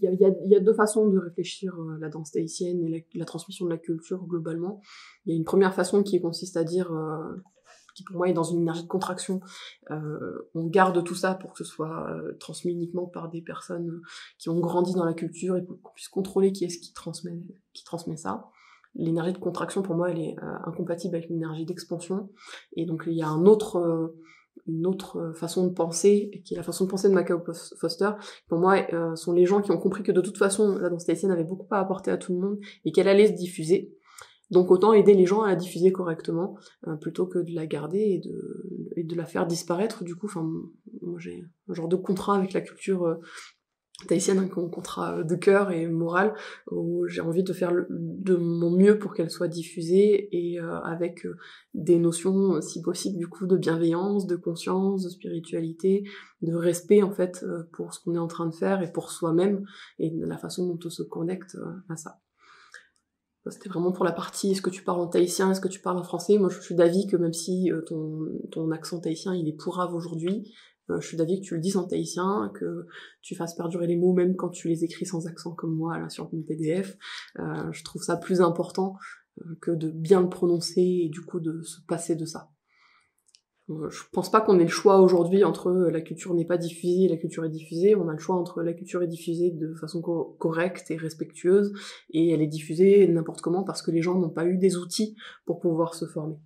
il y a deux façons de réfléchir la danse tahitienne et la transmission de la culture globalement. Il y a une première façon qui consiste à dire, qui pour moi est dans une énergie de contraction, on garde tout ça pour que ce soit transmis uniquement par des personnes qui ont grandi dans la culture et qu'on puisse contrôler qui est-ce qui transmet ça. L'énergie de contraction, pour moi, elle est incompatible avec l'énergie d'expansion. Et donc, il y a une autre façon de penser, qui est la façon de penser de Macao Foster. Pour moi, sont les gens qui ont compris que de toute façon, la danse tahitienne avait beaucoup à apporter à tout le monde et qu'elle allait se diffuser. Donc autant aider les gens à la diffuser correctement, plutôt que de la garder et de la faire disparaître. Du coup, moi j'ai un genre de contrat avec la culture tahitienne, un contrat de cœur et moral, où j'ai envie de faire de mon mieux pour qu'elle soit diffusée, et avec des notions, si possible, du coup, de bienveillance, de conscience, de spiritualité, de respect, en fait, pour ce qu'on est en train de faire, et pour soi-même, et de la façon dont on se connecte à ça. C'était vraiment pour la partie, est-ce que tu parles en tahitien, est-ce que tu parles en français? Moi, je suis d'avis que même si ton accent tahitien, il est pourrave aujourd'hui, je suis d'avis que tu le dises en tahitien, que tu fasses perdurer les mots même quand tu les écris sans accent comme moi, là, sur mon PDF. Je trouve ça plus important que de bien le prononcer et du coup de se passer de ça. Je pense pas qu'on ait le choix aujourd'hui entre la culture n'est pas diffusée et la culture est diffusée. On a le choix entre la culture est diffusée de façon correcte et respectueuse, et elle est diffusée n'importe comment parce que les gens n'ont pas eu des outils pour pouvoir se former.